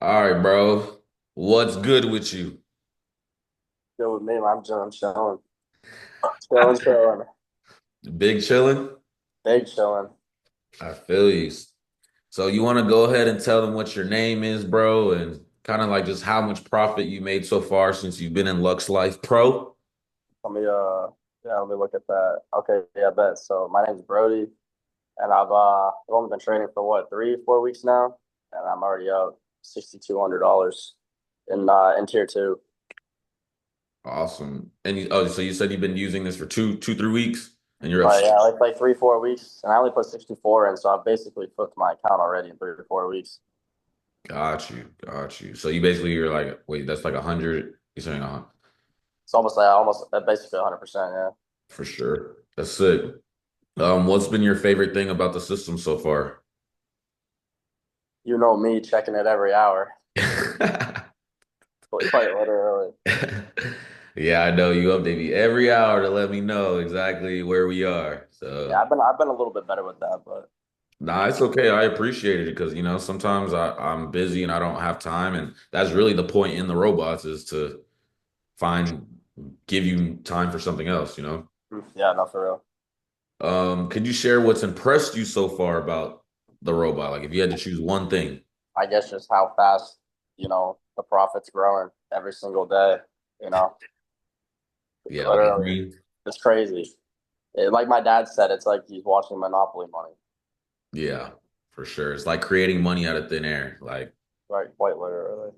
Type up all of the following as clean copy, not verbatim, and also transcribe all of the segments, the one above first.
All right, bro. What's good with you? Good with me, man. I'm chilling. Chilling. Big chilling? Big chilling. I feel you. So you want to go ahead and tell them what your name is, bro, and kind of like just how much profit you made so far since you've been in LuxLife Pro? Let me look at that. Okay, yeah, I bet. So my name's Brody, and I've only been training for what, 3, 4 weeks now, and I'm already up $6,200 in tier two. Awesome. And so you said you've been using this for 3 weeks, and you're up. But yeah, like 3, 4 weeks, and I only put 64 in, so I've basically flipped my account already in 3 or 4 weeks. Got you. So you basically you're like, wait, that's like 100. You're saying It's almost basically 100%. Yeah. for sure. That's sick. What's been your favorite thing about the system so far? You know me checking it every hour, quite literally. Yeah, I know you update me every hour to let me know exactly where we are. Yeah, So, I've been a little bit better with that, but. nah, it's okay. I appreciate it because, sometimes I'm busy and I don't have time. And that's really the point in the robots is to find, give you time for something else. Yeah, no, for real. Could you share what's impressed you so far about the robot? Like if you had to choose one thing. I guess just how fast, the profit's growing every single day, you know, Yeah, like literally, agree. it's crazy. Like my dad said, it's like he's watching Monopoly money, Yeah, for sure. It's like creating money out of thin air. Like right? Quite literally.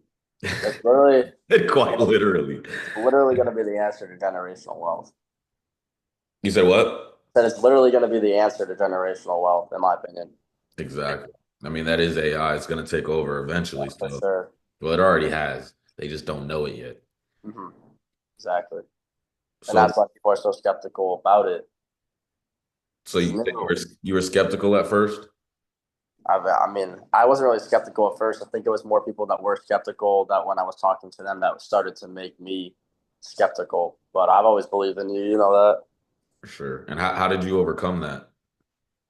It's literally, quite literally. it's literally going to be the answer to generational wealth. You said what? That is literally going to be the answer to generational wealth, in my opinion. Exactly. I mean, that is AI. It's going to take over Yeah, eventually for still. sure. Well, it already has. They just don't know it yet. hmm Exactly. And So, that's why people are so skeptical about it. so It's you said new. you were skeptical at first? I mean, I wasn't really skeptical at first. I think it was more people that were skeptical that when I was talking to them that started to make me skeptical. But I've always believed in you. You know that. For sure. And how did you overcome that?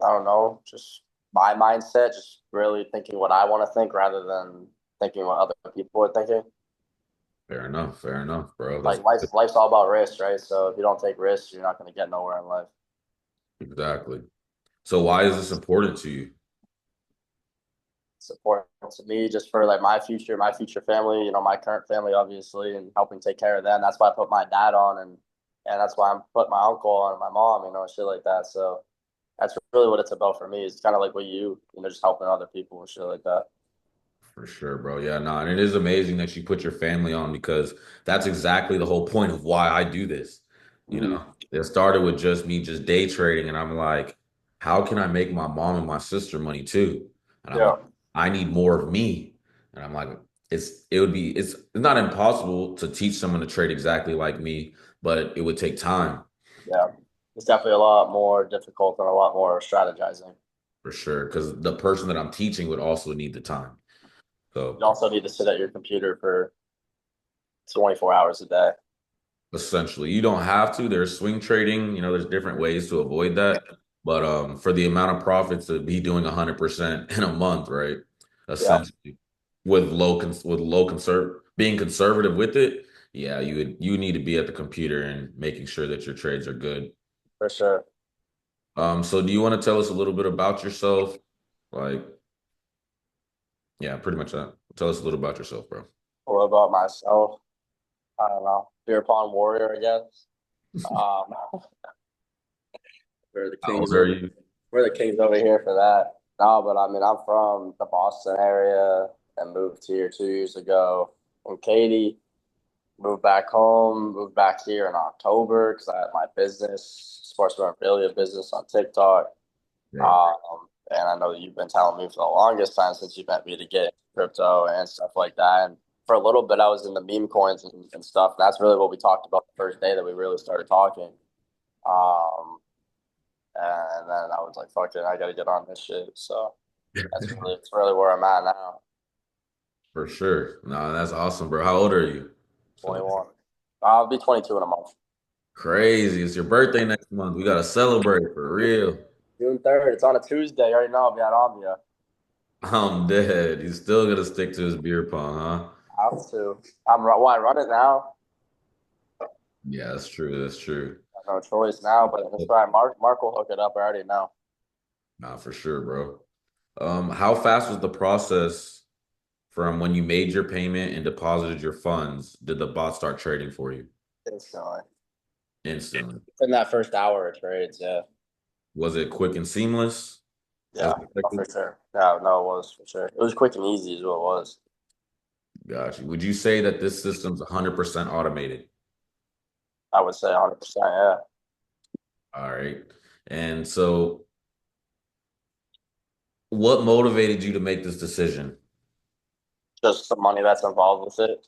I don't know. Just my mindset, just really thinking what I want to think rather than thinking what other people are thinking. Fair enough, bro. That's Like life's all about risk, right? So if you don't take risks, you're not going to get nowhere in life. exactly. So why is this important to you? It's important to me just for like my future family, my current family, obviously, and helping take care of them. That's why I put my dad on, and that's why I'm put my uncle on and my mom, shit like that. So that's really what it's about for me. It's kind of like what just helping other people and shit like that. For sure, bro. Yeah, no, and it is amazing that you put your family on because that's exactly the whole point of why I do this. You know, Mm-hmm. it started with just me just day trading, and I'm like, how can I make my mom and my sister money too? And I'm like, Yeah, I need more of me. And I'm like, it's not impossible to teach someone to trade exactly like me, but it would take time yeah. It's definitely a lot more difficult and a lot more strategizing. for sure. Because the person that I'm teaching would also need the time. So You also need to sit at your computer for 24 hours a day. essentially, you don't have to. There's swing trading, there's different ways to avoid that. But for the amount of profits to be doing 100% in a month, right? Yeah, Essentially, with low conserv being conservative with it, yeah, you need to be at the computer and making sure that your trades are good. for sure. So do you want to tell us a little bit about yourself? Like, yeah, pretty much that. Tell us a little about yourself, bro. What about myself? I don't know. Beer pong warrior, I guess. Um, we're the How old kings are over you? we're the kings over here for that. No, but I mean I'm from the Boston area and moved here 2 years ago. And Katie moved back home, moved back here in October because I had my business, sports memorabilia business on TikTok. Right. And I know that you've been telling me for the longest time since you met me to get crypto and stuff like that. And for a little bit, I was in the meme coins and stuff. That's really what we talked about the first day that we really started talking. Um, and then I was like, fuck it, I got to get on this shit. So it's really where I'm at now. For sure. No, that's awesome, bro. How old are you? So 21. I'll be 22 in a month. crazy. It's your birthday next month. We gotta celebrate for real. June 3rd. It's on a Tuesday. You already know I'll be at Omnia. I'm dead. He's still gonna stick to his beer pong, huh? I have to. Why run it now? Yeah, that's true. That's true. I have no choice now, but it's fine. Mark will hook it up. I already know. Nah, for sure, bro. How fast was the process from when you made your payment and deposited your funds? Did the bot start trading for you Instantly. instantly? In that first hour of trades, yeah. Was it quick and seamless as Yeah, no, expected? for sure. No, it was for sure. It was quick and easy, is what it was. Got you. Would you say that this system's 100% automated? I would say 100%. Yeah, All right. And so, what motivated you to make this decision? just the money that's involved with it.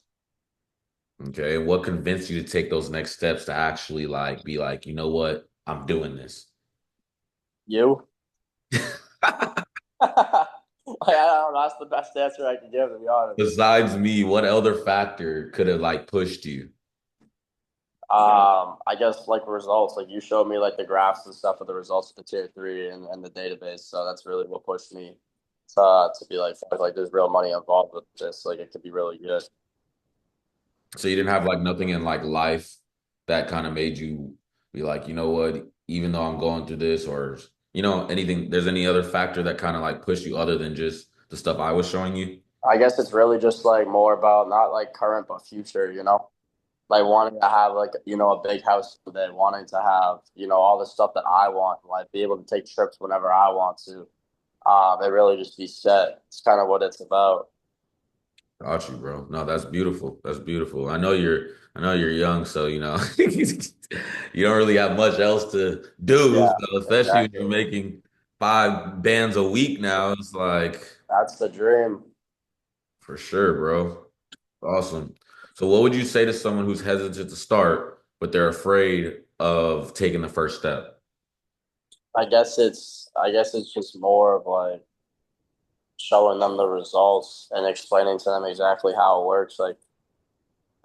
Okay. And what convinced you to take those next steps to actually like be like, you know what? I'm doing this. You? I don't know. That's the best answer I can give, to be honest. Besides me, what other factor could have like pushed you? I guess like results, like you showed me like the graphs and stuff of the results of the tier three and the database. So that's really what pushed me to be fuck, like there's real money involved with this. Like it could be really good. So you didn't have like nothing in like life that kind of made you be like, you know what, even though I'm going through this or anything, there's any other factor that kind of like pushed you other than just the stuff I was showing you? I guess it's really just like more about not like current but future, like wanting to have like a big house someday, wanting to have all the stuff that I want, like be able to take trips whenever I want to. It really just be set. It's kind of what it's about. Got you, bro. No, that's beautiful. That's beautiful. I know you're young, so you don't really have much else to do. Yeah, So especially when exactly. you're making 5 bands a week now, it's like That's the dream. for sure, bro. Awesome. So what would you say to someone who's hesitant to start, but they're afraid of taking the first step? I guess it's just more of like showing them the results and explaining to them exactly how it works. Like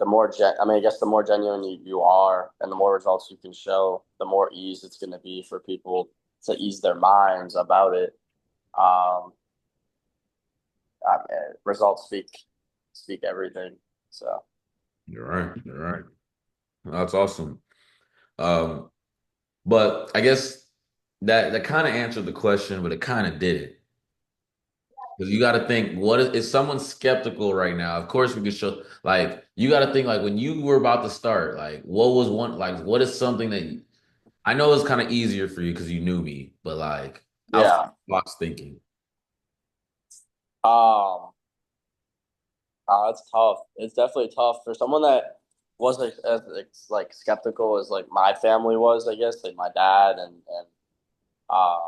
I guess the more genuine you are and the more results you can show, the more ease it's going to be for people to ease their minds about it. Um, Results speak everything. So You're right. You're right. That's awesome. Um, but I guess that kind of answered the question, but it kind of didn't. Because you got to think, what is someone skeptical right now? Of course, we could show, like, you got to think, like, when you were about to start, like, what was one, like, what is something that I know it's kind of easier for you because you knew me, but like, outside yeah, the box thinking. um, it's tough. It's definitely tough for someone that was like skeptical as like my family was, I guess, like my dad and uh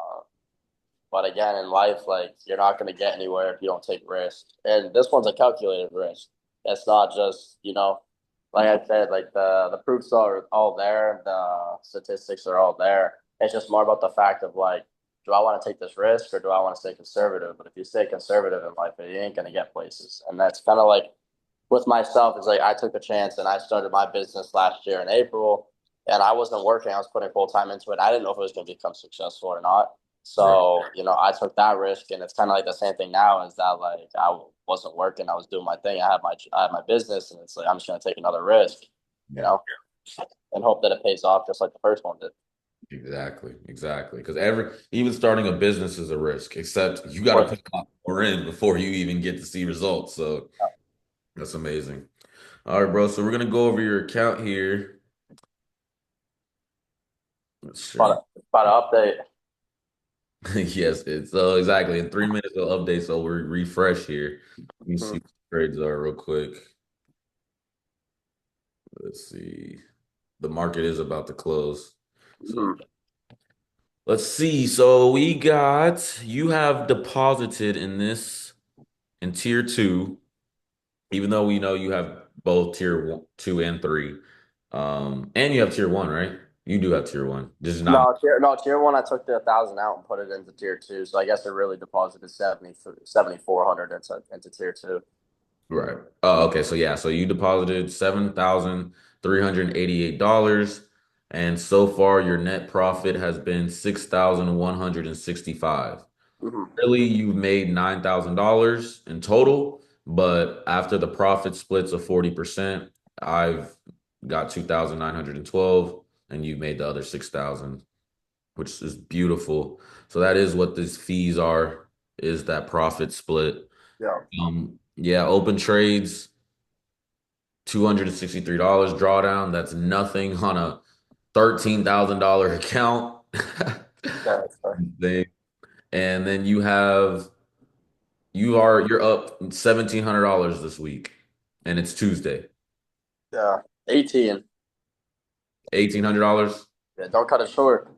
but again in life, like you're not gonna get anywhere if you don't take risks. And this one's a calculated risk. It's not just, like I said, like the proofs are all there, the statistics are all there. It's just more about the fact of like, do I want to take this risk or do I want to stay conservative? But if you stay conservative in life, you ain't gonna get places. And that's kind of like with myself is like I took a chance and I started my business last year in April and I wasn't working. I was putting full time into it. I didn't know if it was going to become successful or not. Right. So, I took that risk and it's kind of like the same thing now is that like I wasn't working. I was doing my thing. I had my business and it's like I'm just going to take another risk, you Yeah. know, and hope that it pays off just like the first one did. Exactly. Exactly. Because even starting a business is a risk, except you Of got to course. put a lot more in before you even get to see results. So that's amazing. All right, bro. So we're gonna go over your account here. Let's see. About an update. Yes, it's exactly in 3 minutes of update. So we're refresh here. Let me see Mhm. what the trades are real quick. Let's see. The market is about to close. So Mhm. let's see. So we got you have deposited in this in tier two, even though we know you have both tier one, two and three. And you have tier one, right? You do have tier one. This is not No, tier one. I took the 1,000 out and put it into tier two. So I guess it really deposited 7,400 into tier two. right. Oh, okay. So yeah, so you deposited $7,388, and so far your net profit has been 6,165. Hmm. Really, you've made $9,000 in total, but after the profit splits of 40%, I've got 2,912, and you've made the other 6,000, which is beautiful. So that is what these fees are, is that profit split. Yeah. Yeah, open trades, $263 drawdown. That's nothing on a $13,000 account. Yeah. That's fair. They- And then you're up $1,700 this week, and it's Tuesday. Yeah. 18. $1,800. Yeah. Don't cut it short.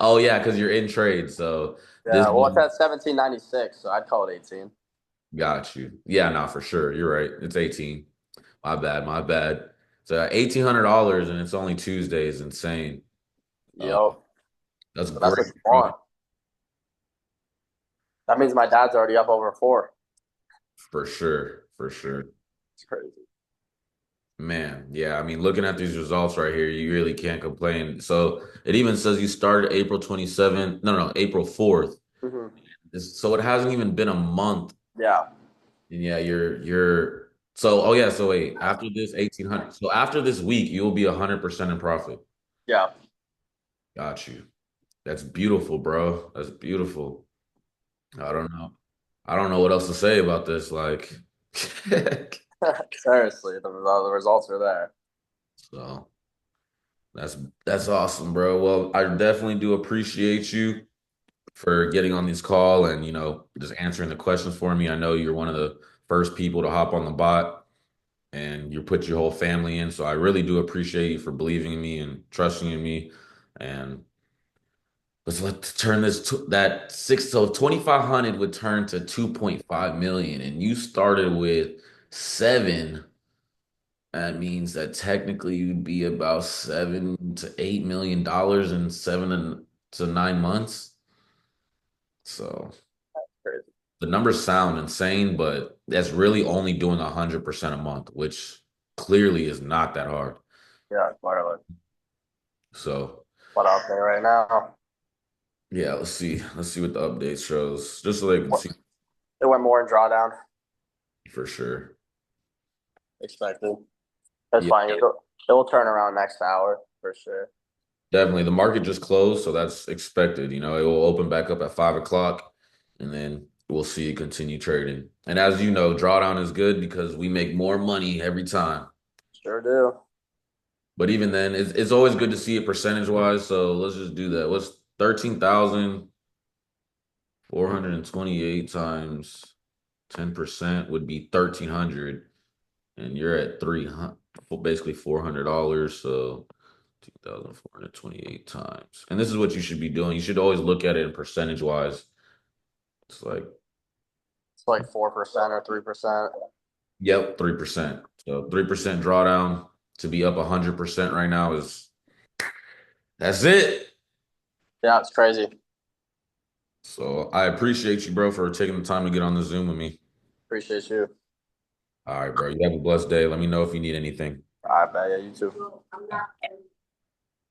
Oh yeah, because you're in trade. So this Yeah. Well, it's at 1796, so I'd call it 18. got you. Yeah, no, for sure. You're right. It's 18. My bad, my bad. So $1,800 and it's only Tuesday is insane. Uh, Yep. that's But that's what great, you bro. want. That means my dad's already up over four. For sure, for sure. It's crazy. Man, yeah, I mean, looking at these results right here, you really can't complain. So it even says you started April 27th. No, no, April 4th. Hmm. So it hasn't even been a month. Yeah. And yeah, you're so oh yeah, so wait, after this 1,800. So after this week, you'll be 100% in profit. Yeah. Got you. That's beautiful, bro. That's beautiful. I don't know. I don't know what else to say about this. Like, Seriously, the results are there. so that's that's awesome, bro. Well, I definitely do appreciate you for getting on this call and just answering the questions for me. I know you're one of the first people to hop on the bot and you put your whole family in. So I really do appreciate you for believing in me and trusting in me. And let's turn this to that six. So 2,500 would turn to 2.5 million, and you started with seven. That means that technically you'd be about $7 to $8 million in 7 to 9 months. So Crazy. the numbers sound insane, but that's really only doing 100% a month, which clearly is not that hard. Yeah, wireless. So What out there right now? yeah, let's see. Let's see what the update shows. Just so they can see It went more in drawdown. for sure. Expected. That's Yeah, fine. It'll turn around next hour for sure. definitely. The market just closed, so that's expected. It will open back up at 5 o'clock, and then we'll see it continue trading. And as you know, drawdown is good because we make more money every time. Sure do. But even then, it's always good to see it percentage wise. So let's just do that. What's 13,428 times 10% would be 1,300, and you're at 300, basically $400. So 2,428 times. And this is what you should be doing. You should always look at it in percentage wise. It's like, It's like 4% or 3%. yep, 3%. So 3% drawdown to be up 100% right now that's it. Yeah, it's crazy. So I appreciate you, bro, for taking the time to get on the Zoom with me. Appreciate you. All right, bro. You have a blessed day. Let me know if you need anything. I bet. Yeah, you too.